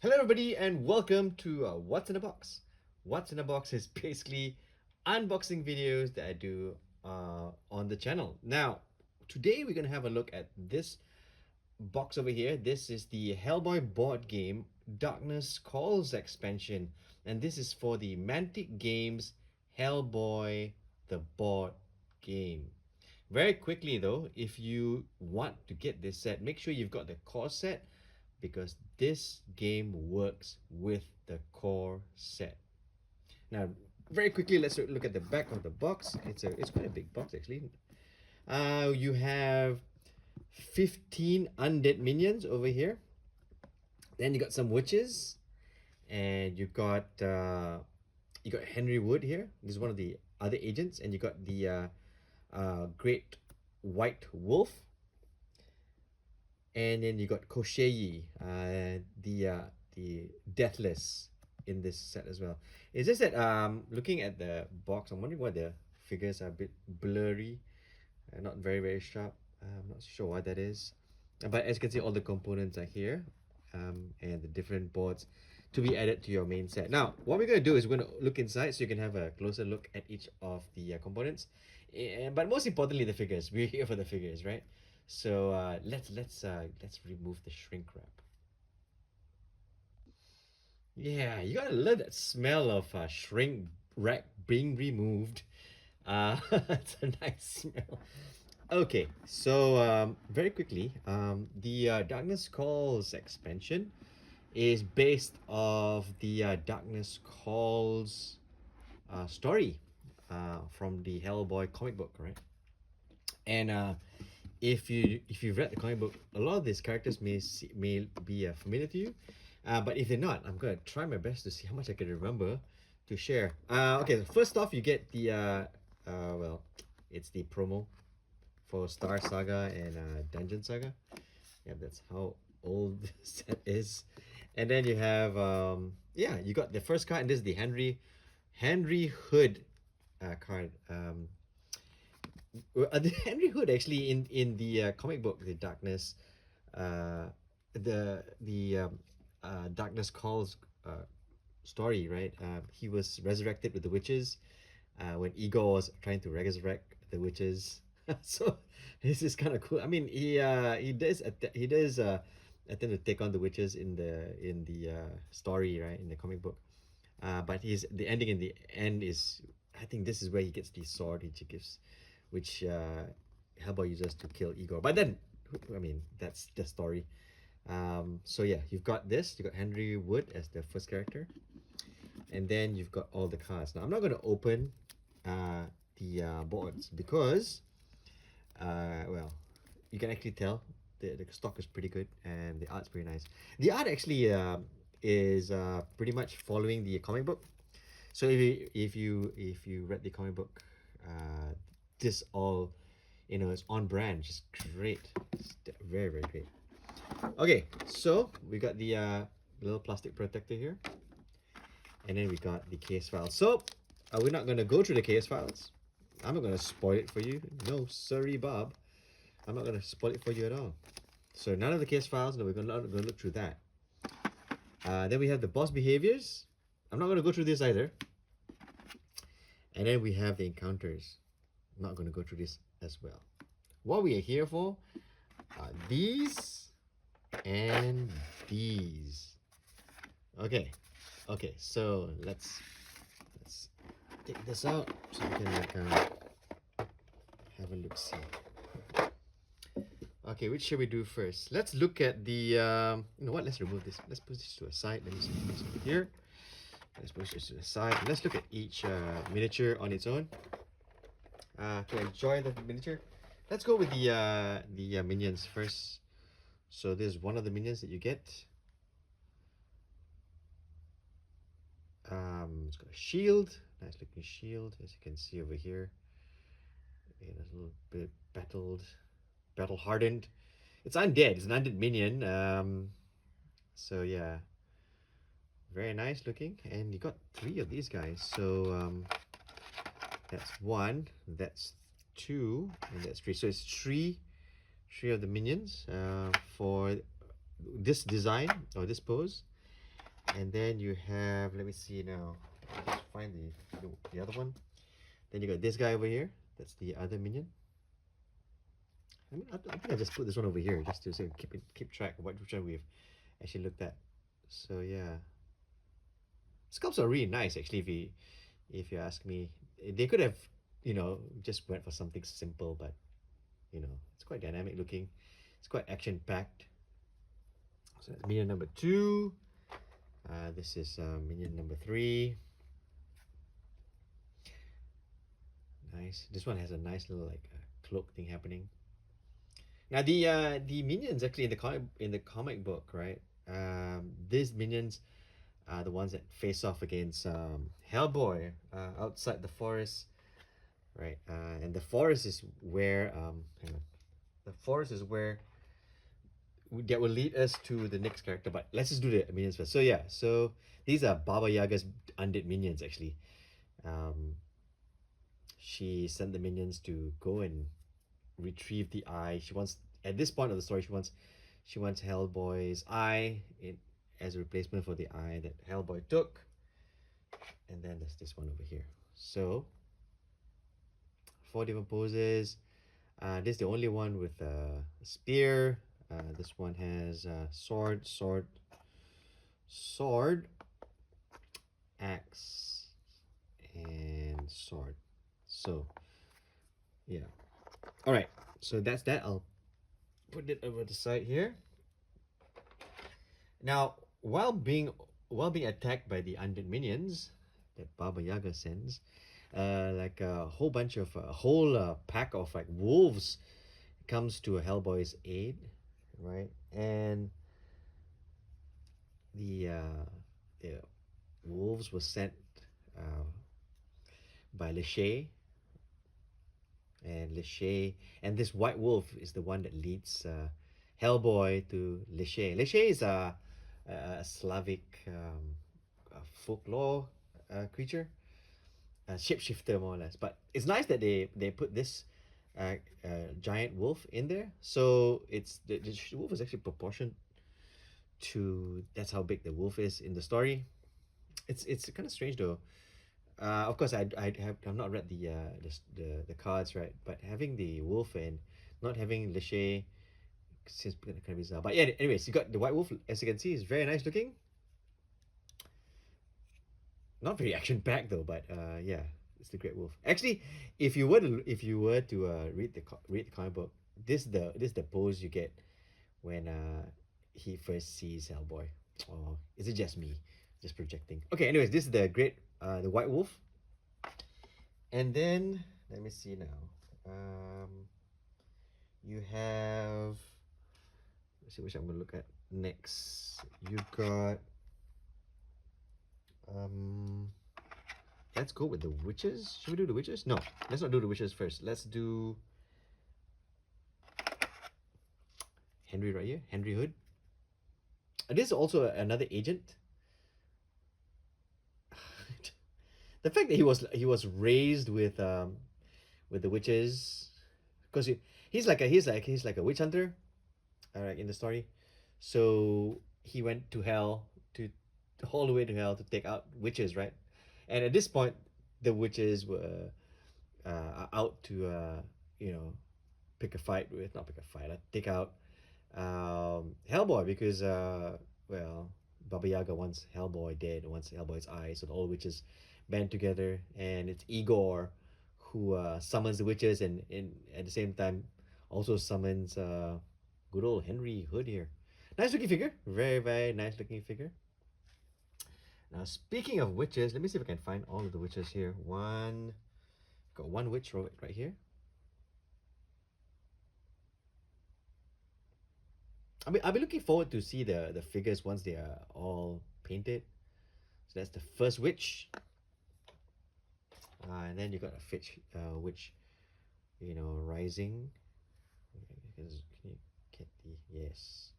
Hello, everybody, and welcome to What's in a Box. What's in a Box is basically unboxing videos that I do on the channel. Now, today we're going to have a look at this box over here. This is the Hellboy board game Darkness Calls expansion, and this is for the Mantic Games Hellboy the board game. Very quickly though, if you want to get this set, make sure you've got the core set because this game works with the core set. Now, very quickly, let's look at the back of the box. It's quite a big box actually. You have 15 undead minions over here. Then you got some witches, and you got Henry Wood here. This is one of the other agents, and you got the Great White Wolf, and then you got Koshei, the Deathless in this set as well. It's just that looking at the box, I'm wondering why the figures are a bit blurry, not very sharp. I'm not sure why that is, but as you can see, all the components are here, and the different boards to be added to your main set. Now, what we're going to do is we're going to look inside so you can have a closer look at each of the components, but most importantly, the figures. We're here for the figures, right? So let's remove the shrink wrap. Yeah, you gotta love that smell of shrink wrap being removed. It's a nice smell. Okay, so very quickly, the Darkness Calls expansion is based off the Darkness Calls story from the Hellboy comic book, right? And if you've read the comic book, a lot of these characters may be familiar to you, but if they're not, I'm gonna try my best to see how much I can remember to share. Okay, so first off, you get the well, it's the promo for Star Saga and Dungeon Saga. Yeah, that's how old the set is. And then you have yeah, you got the first card, and this is the Henry Hood card. The Henry Hood actually in the comic book The Darkness, the Darkness Calls story, right? He was resurrected with the witches when Igor was trying to resurrect the witches. So this is kind of cool. I mean, he does attempt to take on the witches in the story, right, in the comic book. But he's the ending in the end is, I think this is where he gets the sword which he gives, which Hellboy uses to kill Igor. But then, I mean, that's the story. So yeah, you've got this. You got Henry Wood as the first character, and then you've got all the cards. Now I'm not going to open the boards because, well, you can actually tell the stock is pretty good and the art's pretty nice. The art actually is pretty much following the comic book. So if you read the comic book, this all, it's on brand, just great. It's very great. Okay, so we got the little plastic protector here, and then we got the case files. So we're not gonna go through the case files. I'm not gonna spoil it for you. No, sorry, Bob. I'm not gonna spoil it for you at all. So none of the case files. No, we're not gonna look through that. Then we have the boss behaviors. I'm not gonna go through this either. And then we have the encounters. I'm not gonna go through this as well. What we are here for are these and these. Okay, so let's take this out so we can have a look see. Okay, which should we do first? Let's look at the you know what, let's remove this. Let's put this to a side. Let me see this over here. Let's push this to the side. Let's look at each miniature on its own. To enjoy the miniature, let's go with the minions first. So this is one of the minions that you get. It's got a shield, nice looking shield, as you can see over here. It is a little bit battle hardened. It's undead. It's an undead minion. So yeah, very nice looking. And you got 3 of these guys. So that's 1, that's 2, and that's 3. So it's three of the minions for this design or this pose. And then you have, let me see now. Just find the other one. Then you got this guy over here. That's the other minion. I mean, I think I just put this one over here just to say keep track of which one we've actually looked at. So yeah, sculpts are really nice actually. If you ask me, they could have just went for something simple, but it's quite dynamic looking. It's quite action packed. So that's minion number two. This is minion number three. Nice. This one has a nice little like cloak thing happening. Now the minions actually in the comic book, right? These minions are the ones that face off against Hellboy outside the forest, right? And the forest is where hang on. The forest is where that will lead us to the next character. But let's just do the minions first. So yeah, so these are Baba Yaga's undead minions actually. Um, she sent the minions to go and retrieve the eye. She wants at this point of the story she wants Hellboy's eye as a replacement for the eye that Hellboy took. And then there's this one over here. So 4 different poses. This is the only one with a spear. This one has sword, axe, and sword. So yeah. All right. So that's that. I'll put it over the side here. Now, while being attacked by the undead minions that Baba Yaga sends, like a whole pack of like wolves comes to Hellboy's aid, right? And the wolves were sent uh, by Lachey, and Lachey, and this white wolf is the one that leads Hellboy to Lachey. Lachey is a Slavic folklore creature, a shapeshifter more or less. But it's nice that they put this giant wolf in there. So the wolf is actually proportioned to that's how big the wolf is in the story. It's kind of strange though. Of course, I've not read the cards, right, but having the wolf and not having Lachey seems kind of bizarre. But yeah, anyways, you got the white wolf, as you can see, is very nice looking. Not very action packed though, but yeah, it's the Great Wolf. Actually, if you were to read the comic book, this the pose you get when he first sees Hellboy. Or is it just me, just projecting? Okay, anyways, this is the White Wolf, and then let me see now. You have, let's see which I'm gonna look at next. You got um let's go with the witches. Should we do the witches? No, let's not do the witches first. Let's do Henry right here. Henry Hood. This is also another agent. The fact that he was raised with the witches, because he's like a witch hunter, in the story. So he went to hell to all the way to hell to take out witches, right? And at this point, the witches were out to pick a fight with not pick a fight, take out Hellboy because well, Baba Yaga wants Hellboy dead, wants Hellboy's eye, so all the witches band together, and it's Igor who summons the witches, and at the same time also summons good old Henry Hood here. Nice looking figure, very very nice looking figure. Now speaking of witches, let me see if I can find all of the witches here. Got one witch right here. I'll be looking forward to see the figures once they are all painted. So that's the first witch. And then you got a witch, rising. Can you get the yes?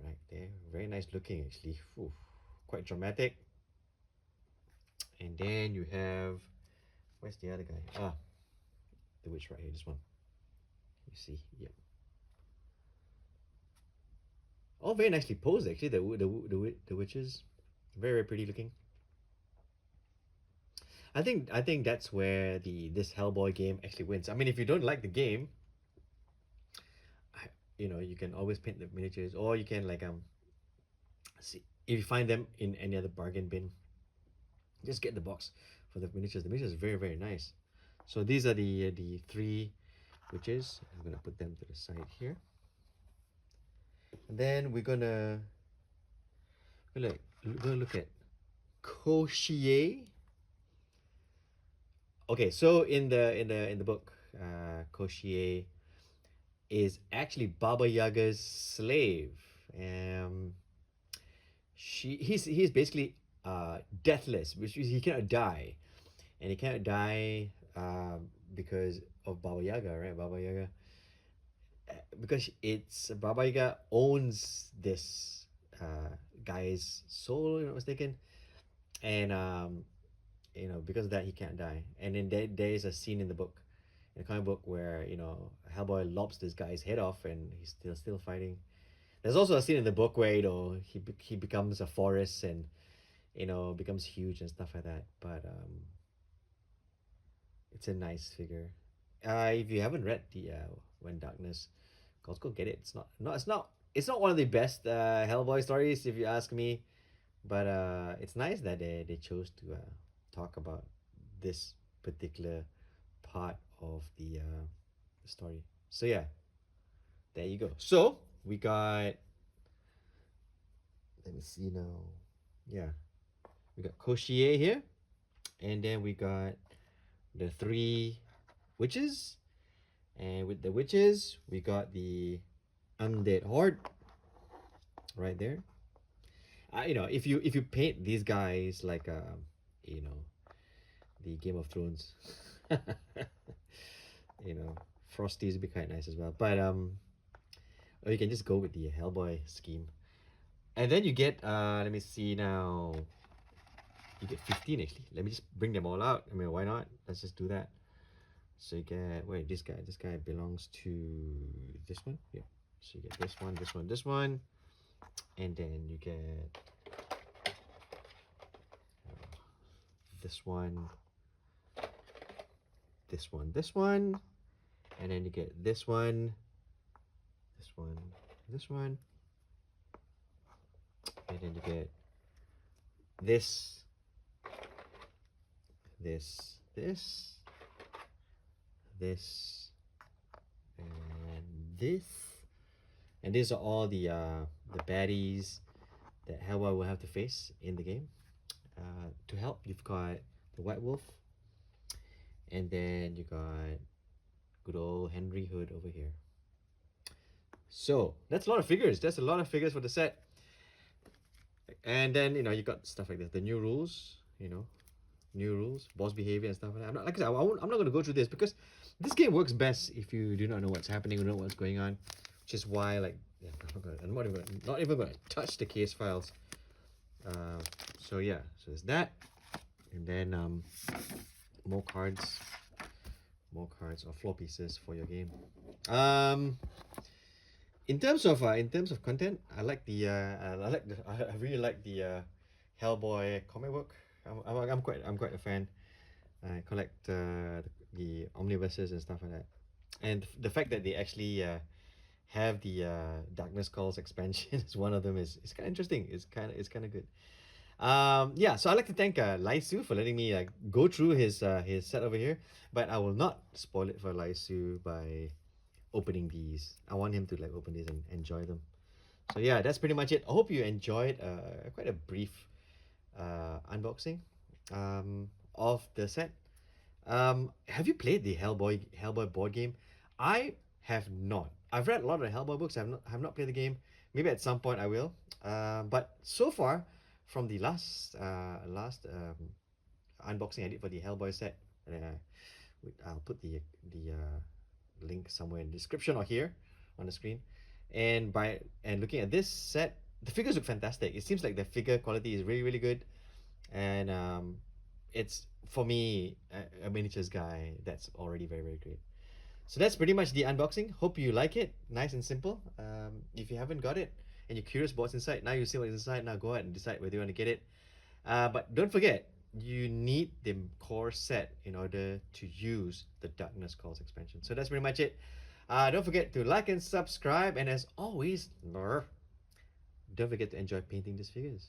Right there, very nice looking actually. Oof, quite dramatic. And then you have, where's the other guy? The witch right here. This one. You see, yep. All very nicely posed, actually. The witches, very very pretty looking. I think that's where the this Hellboy game actually wins. I mean, if you don't like the game, you can always paint the miniatures, or you can like see if you find them in any other bargain bin, just get the box for the miniatures. The miniatures is very very nice. So these are the three witches. I'm gonna put them to the side here, and then we're gonna look at Koshie. Okay, so in the book, Koshie is actually Baba Yaga's slave. Um, he's basically deathless, which means he cannot die, and he cannot die because of Baba Yaga, right? Baba Yaga, because it's Baba Yaga owns this guy's soul, if I'm not mistaken, and because of that he can't die. And then there is a scene in the book, in the comic book, where Hellboy lobs this guy's head off, and he's still fighting. There's also a scene in the book where he becomes a forest, and becomes huge and stuff like that. But it's a nice figure. If you haven't read the When Darkness Calls, go get it. It's not one of the best Hellboy stories, if you ask me. But it's nice that they chose to talk about this particular part of the story. So yeah, there you go. So we got. Let me see now. Yeah, we got Koshie here, and then we got the three witches, and with the witches we got the undead horde right there. If you paint these guys like you know the Game of Thrones, Frosty's would be quite nice as well. But or you can just go with the Hellboy scheme, and then you get let me see now. You get 15 actually. Let me just bring them all out. I mean, why not? Let's just do that. So you get, wait, this guy belongs to this one. Yeah. So you get this one, this one, this one, and then you get this one, this one, this one, and then you get this one, this one, this one, and then you get this, this, this, and this, and these are all the baddies that Hellboy will have to face in the game. To help, you've got the White Wolf, and then you got good old Henry Hood over here. So that's a lot of figures. That's a lot of figures for the set. And then you got stuff like this, the new rules, boss behavior and stuff like that. Like I said, I'm not going to go through this because this game works best if you do not know what's happening, or know what's going on, which is why, like, yeah, I'm not even going to touch the case files. So yeah, so there's that, and then more cards or floor pieces for your game. In terms of content, I really like the Hellboy comic book. I'm quite a fan. I collect the omnibuses and stuff like that, and the fact that they actually have the Darkness Calls expansion is one of them is kind of interesting. It's kind of good. Yeah, so I'd like to thank Laisu for letting me go through his set over here, but I will not spoil it for Laisu by opening these. I want him to open these and enjoy them. So yeah, that's pretty much it. I hope you enjoyed quite a brief unboxing of the set. Have you played the Hellboy board game? I have not. I've read a lot of the Hellboy books. I have not played the game. Maybe at some point I will. But so far, from the last unboxing I did for the Hellboy set, I'll put the link somewhere in the description or here on the screen. And looking at this set, the figures look fantastic. It seems like the figure quality is really really good, and it's, for me, a miniatures guy, that's already very very great. So that's pretty much the unboxing. Hope you like it. Nice and simple. If you haven't got it, and you're curious about what's inside, now you see what's inside. Now go ahead and decide whether you want to get it. But don't forget, you need the core set in order to use the Darkness Calls expansion. So that's pretty much it. Don't forget to like and subscribe, and as always, don't forget to enjoy painting these figures.